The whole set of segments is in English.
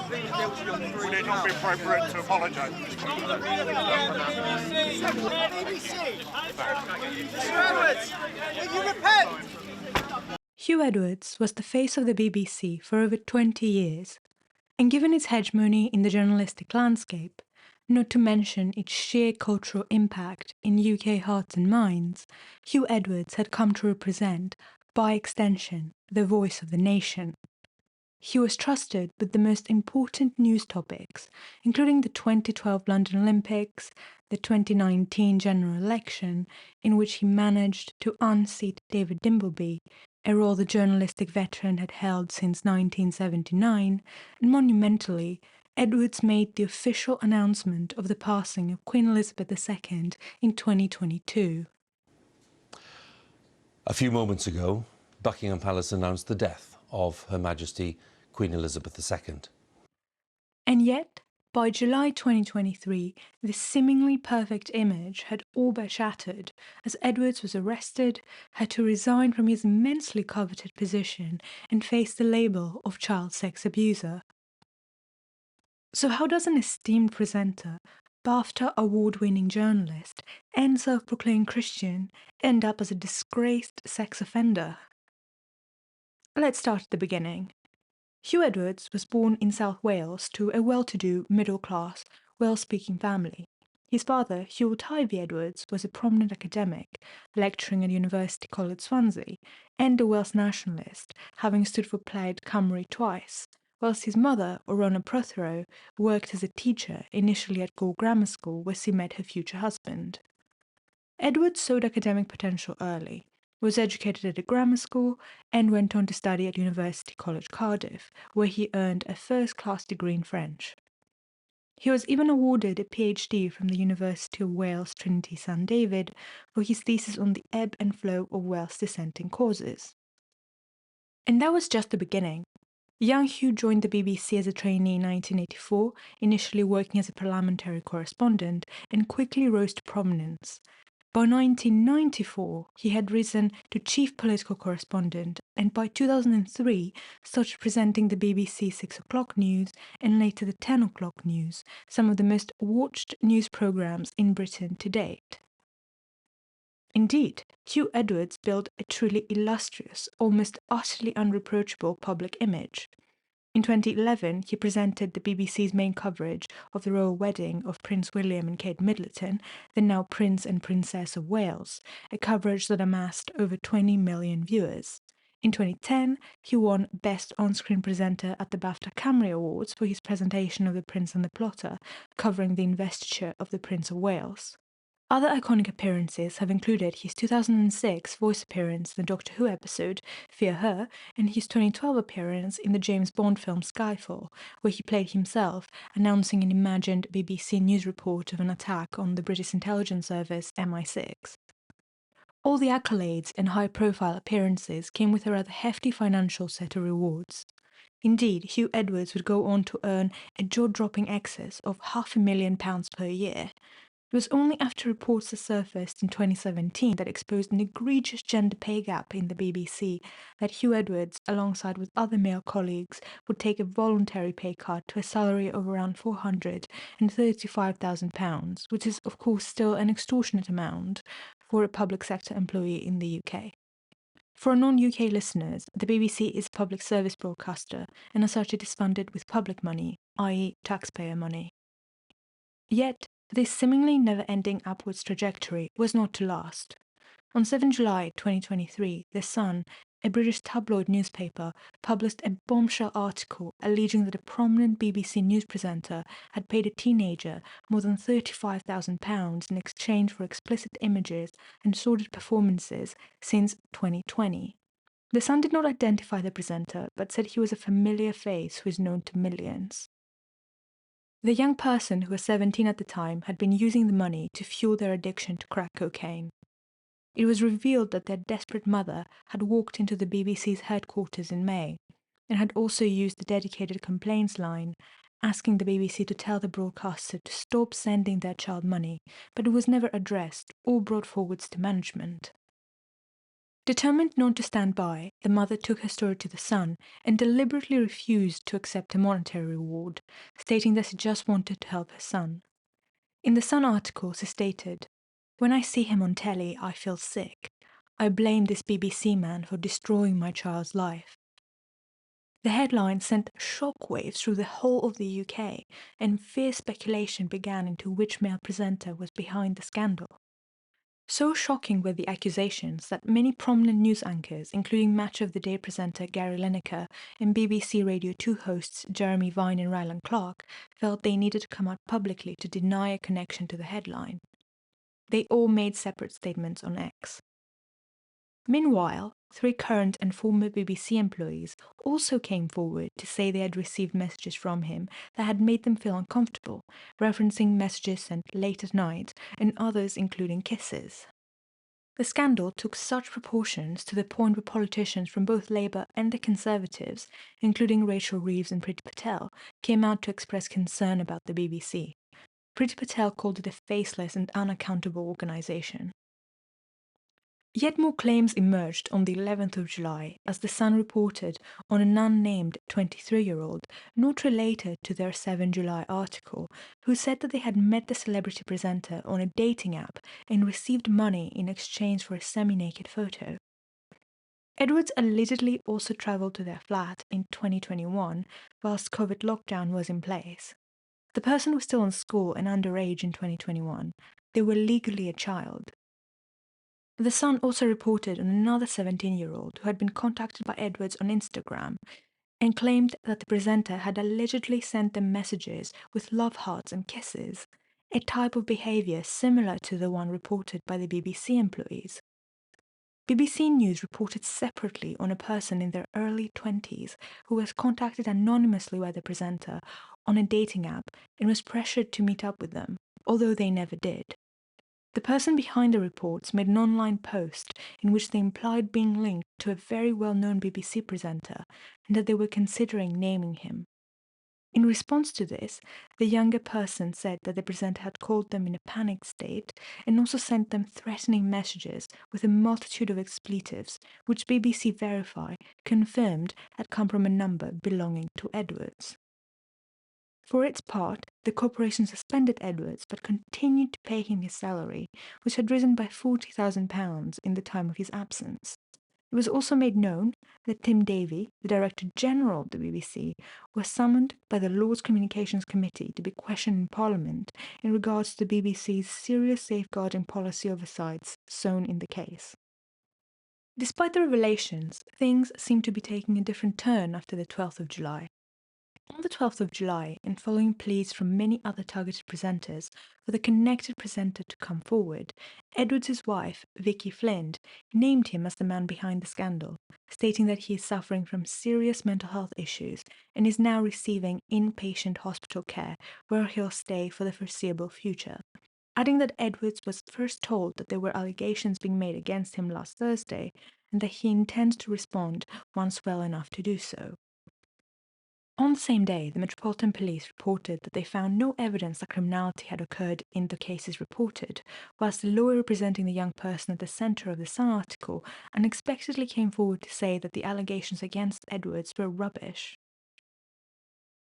Would it not be appropriate to apologise? Huw Edwards was the face of the BBC for over 20 years, and given its hegemony in the journalistic landscape, not to mention its sheer cultural impact in UK hearts and minds, Huw Edwards had come to represent, by extension, the voice of the nation. He was trusted with the most important news topics, including the 2012 London Olympics, the 2019 general election, in which he managed to unseat David Dimbleby, a role the journalistic veteran had held since 1979, and monumentally, Edwards made the official announcement of the passing of Queen Elizabeth II in 2022. A few moments ago, Buckingham Palace announced the death of Her Majesty Queen Elizabeth II. And yet, by July 2023, this seemingly perfect image had all but shattered, as Edwards was arrested, had to resign from his immensely coveted position, and face the label of child sex abuser. So how does an esteemed presenter, BAFTA award-winning journalist, and self-proclaimed Christian end up as a disgraced sex offender? Let's start at the beginning. Huw Edwards was born in South Wales to a well-to-do, middle-class, Welsh-speaking family. His father, Huw Edwards, was a prominent academic, lecturing at University College Swansea, and a Welsh nationalist, having stood for Plaid Cymru twice, whilst his mother, Orona Prothero, worked as a teacher initially at Gore Grammar School, where she met her future husband. Edwards showed academic potential early, was educated at a grammar school, and went on to study at University College Cardiff, where he earned a first-class degree in French. He was even awarded a PhD from the University of Wales Trinity St David for his thesis on the ebb and flow of Welsh dissenting causes. And that was just the beginning. Young Huw joined the BBC as a trainee in 1984, initially working as a parliamentary correspondent, and quickly rose to prominence. By 1994, he had risen to chief political correspondent, and by 2003 started presenting the BBC 6 o'clock news and later the 10 o'clock news, some of the most watched news programmes in Britain to date. Indeed, Huw Edwards built a truly illustrious, almost utterly unreproachable public image. In 2011, he presented the BBC's main coverage of the royal wedding of Prince William and Kate Middleton, the now Prince and Princess of Wales, a coverage that amassed over 20 million viewers. In 2010, he won Best On-Screen Presenter at the BAFTA Cymru Awards for his presentation of The Prince and the Plotter, covering the investiture of the Prince of Wales. Other iconic appearances have included his 2006 voice appearance in the Doctor Who episode Fear Her, and his 2012 appearance in the James Bond film Skyfall, where he played himself, announcing an imagined BBC News report of an attack on the British intelligence service MI6. All the accolades and high-profile appearances came with a rather hefty financial set of rewards. Indeed, Huw Edwards would go on to earn a jaw-dropping excess of £500,000 per year. It was only after reports surfaced in 2017 that exposed an egregious gender pay gap in the BBC that Huw Edwards, alongside with other male colleagues, would take a voluntary pay cut to a salary of around £435,000, which is of course still an extortionate amount for a public sector employee in the UK. For non-UK listeners, the BBC is a public service broadcaster, and as such it is funded with public money, i.e. taxpayer money. Yet, this seemingly never-ending upwards trajectory was not to last. On 7 July 2023, The Sun, a British tabloid newspaper, published a bombshell article alleging that a prominent BBC news presenter had paid a teenager more than £35,000 in exchange for explicit images and sordid performances since 2020. The Sun did not identify the presenter, but said he was a familiar face who is known to millions. The young person, who was 17 at the time, had been using the money to fuel their addiction to crack cocaine. It was revealed that their desperate mother had walked into the BBC's headquarters in May, and had also used the dedicated complaints line, asking the BBC to tell the broadcaster to stop sending their child money, but it was never addressed or brought forwards to management. Determined not to stand by, the mother took her story to the Sun and deliberately refused to accept a monetary reward, stating that she just wanted to help her son. In the Sun article, she stated, "When I see him on telly, I feel sick. I blame this BBC man for destroying my child's life." The headline sent shockwaves through the whole of the UK, and fierce speculation began into which male presenter was behind the scandal. So shocking were the accusations that many prominent news anchors, including Match of the Day presenter Gary Lineker and BBC Radio 2 hosts Jeremy Vine and Rylan Clark, felt they needed to come out publicly to deny a connection to the headline. They all made separate statements on X. Meanwhile, 3 current and former BBC employees also came forward to say they had received messages from him that had made them feel uncomfortable, referencing messages sent late at night and others including kisses. The scandal took such proportions to the point where politicians from both Labour and the Conservatives, including Rachel Reeves and Priti Patel, came out to express concern about the BBC. Priti Patel called it a faceless and unaccountable organisation. Yet more claims emerged on the 11th of July as The Sun reported on an unnamed 23-year-old, not related to their 7 July article, who said that they had met the celebrity presenter on a dating app and received money in exchange for a semi-naked photo. Edwards allegedly also travelled to their flat in 2021 whilst COVID lockdown was in place. The person was still in school and underage in 2021. They were legally a child. The Sun also reported on another 17-year-old who had been contacted by Edwards on Instagram and claimed that the presenter had allegedly sent them messages with love hearts and kisses, a type of behaviour similar to the one reported by the BBC employees. BBC News reported separately on a person in their early 20s who was contacted anonymously by the presenter on a dating app and was pressured to meet up with them, although they never did. The person behind the reports made an online post in which they implied being linked to a very well-known BBC presenter and that they were considering naming him. In response to this, the younger person said that the presenter had called them in a panicked state and also sent them threatening messages with a multitude of expletives, which BBC Verify confirmed had come from a number belonging to Edwards. For its part, the corporation suspended Edwards but continued to pay him his salary, which had risen by £40,000 in the time of his absence. It was also made known that Tim Davie, the Director General of the BBC, was summoned by the Lords Communications Committee to be questioned in Parliament in regards to the BBC's serious safeguarding policy oversights shown in the case. Despite the revelations, things seemed to be taking a different turn after the 12th of July. On the 12th of July, and following pleas from many other targeted presenters for the connected presenter to come forward, Edwards' wife, Vicky Flint, named him as the man behind the scandal, stating that he is suffering from serious mental health issues and is now receiving inpatient hospital care where he'll stay for the foreseeable future, adding that Edwards was first told that there were allegations being made against him last Thursday and that he intends to respond once well enough to do so. On the same day, the Metropolitan Police reported that they found no evidence that criminality had occurred in the cases reported, whilst the lawyer representing the young person at the centre of the Sun article unexpectedly came forward to say that the allegations against Edwards were rubbish.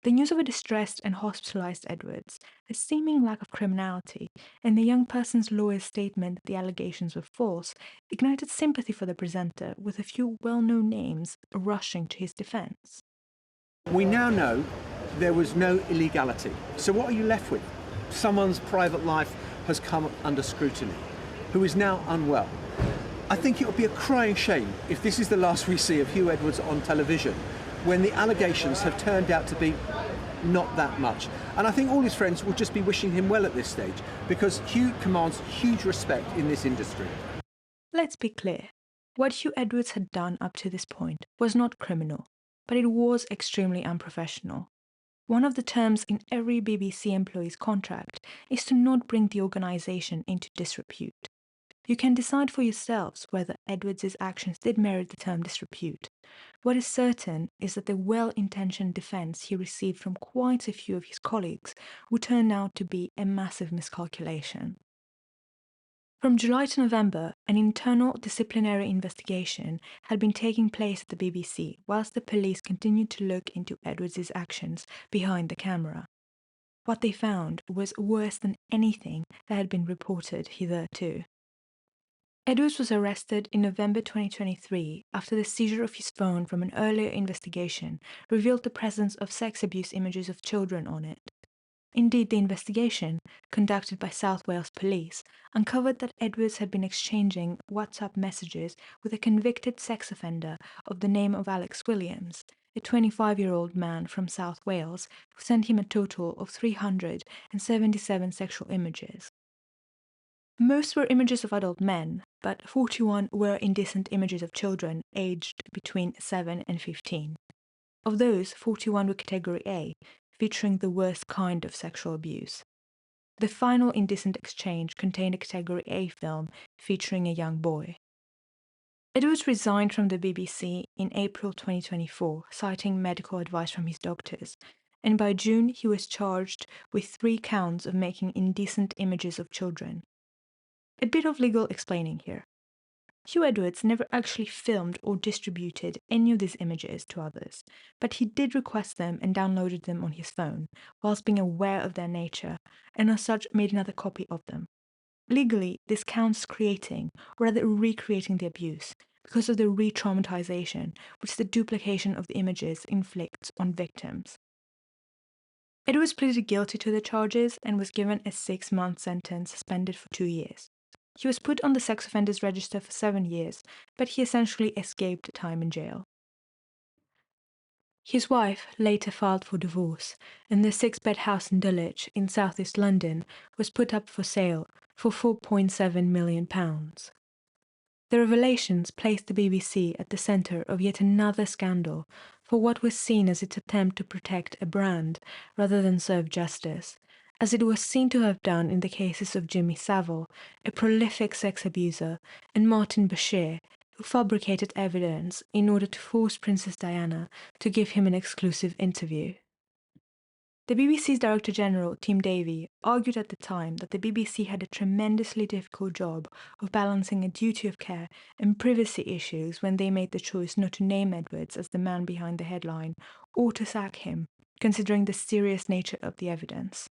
The news of a distressed and hospitalised Edwards, a seeming lack of criminality, and the young person's lawyer's statement that the allegations were false ignited sympathy for the presenter, with a few well-known names rushing to his defence. We now know there was no illegality. So what are you left with? Someone's private life has come under scrutiny, who is now unwell. I think it would be a crying shame if this is the last we see of Huw Edwards on television, when the allegations have turned out to be not that much. And I think all his friends will just be wishing him well at this stage, because Huw commands huge respect in this industry. Let's be clear. What Huw Edwards had done up to this point was not criminal, but it was extremely unprofessional. One of the terms in every BBC employee's contract is to not bring the organisation into disrepute. You can decide for yourselves whether Edwards' actions did merit the term disrepute. What is certain is that the well-intentioned defence he received from quite a few of his colleagues would turn out to be a massive miscalculation. From July to November, an internal disciplinary investigation had been taking place at the BBC whilst the police continued to look into Edwards' actions behind the camera. What they found was worse than anything that had been reported hitherto. Edwards was arrested in November 2023 after the seizure of his phone from an earlier investigation revealed the presence of sex abuse images of children on it. Indeed, the investigation, conducted by South Wales Police, uncovered that Edwards had been exchanging WhatsApp messages with a convicted sex offender of the name of Alex Williams, a 25-year-old man from South Wales who sent him a total of 377 sexual images. Most were images of adult men, but 41 were indecent images of children aged between 7 and 15. Of those, 41 were Category A, featuring the worst kind of sexual abuse. The final indecent exchange contained a Category A film featuring a young boy. Edwards resigned from the BBC in April 2024, citing medical advice from his doctors, and by June he was charged with 3 counts of making indecent images of children. A bit of legal explaining here. Huw Edwards never actually filmed or distributed any of these images to others, but he did request them and downloaded them on his phone, whilst being aware of their nature, and as such made another copy of them. Legally, this counts as creating, or rather recreating the abuse, because of the re-traumatization which the duplication of the images inflicts on victims. Edwards pleaded guilty to the charges and was given a 6-month sentence suspended for 2 years. He was put on the sex offenders register for 7 years, but he essentially escaped time in jail. His wife later filed for divorce, and the 6-bed house in Dulwich in southeast London was put up for sale for £4.7 million. The revelations placed the BBC at the centre of yet another scandal for what was seen as its attempt to protect a brand rather than serve justice, as it was seen to have done in the cases of Jimmy Savile, a prolific sex abuser, and Martin Bashir, who fabricated evidence in order to force Princess Diana to give him an exclusive interview. The BBC's Director General, Tim Davie, argued at the time that the BBC had a tremendously difficult job of balancing a duty of care and privacy issues when they made the choice not to name Edwards as the man behind the headline or to sack him, considering the serious nature of the evidence.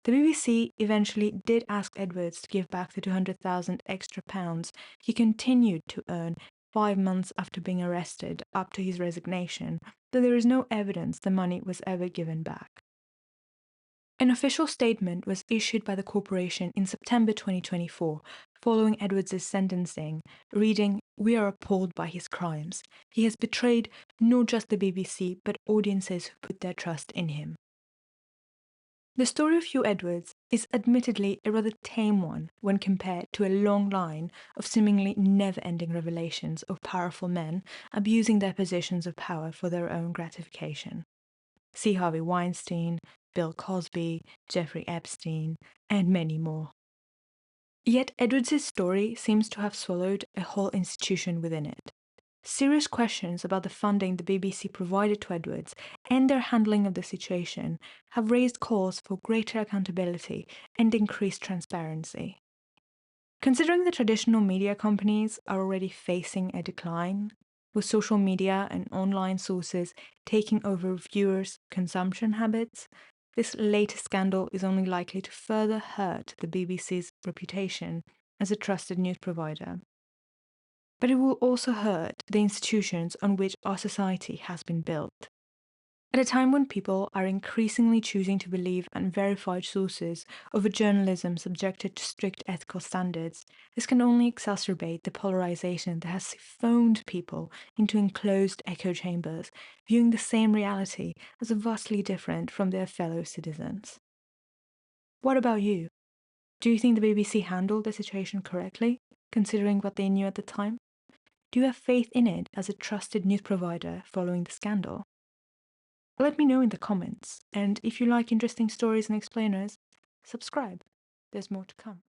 The BBC eventually did ask Edwards to give back the £200,000 extra he continued to earn 5 months after being arrested up to his resignation, though there is no evidence the money was ever given back. An official statement was issued by the corporation in September 2024, following Edwards' sentencing, reading, "We are appalled by his crimes. He has betrayed not just the BBC, but audiences who put their trust in him." The story of Huw Edwards is admittedly a rather tame one when compared to a long line of seemingly never-ending revelations of powerful men abusing their positions of power for their own gratification. See Harvey Weinstein, Bill Cosby, Jeffrey Epstein, and many more. Yet Edwards' story seems to have swallowed a whole institution within it. Serious questions about the funding the BBC provided to Edwards and their handling of the situation have raised calls for greater accountability and increased transparency. Considering the traditional media companies are already facing a decline, with social media and online sources taking over viewers' consumption habits, this latest scandal is only likely to further hurt the BBC's reputation as a trusted news provider. But it will also hurt the institutions on which our society has been built. At a time when people are increasingly choosing to believe unverified sources over journalism subjected to strict ethical standards, this can only exacerbate the polarization that has siphoned people into enclosed echo chambers, viewing the same reality as vastly different from their fellow citizens. What about you? Do you think the BBC handled the situation correctly, considering what they knew at the time? Do you have faith in it as a trusted news provider following the scandal? Let me know in the comments, and if you like interesting stories and explainers, subscribe. There's more to come.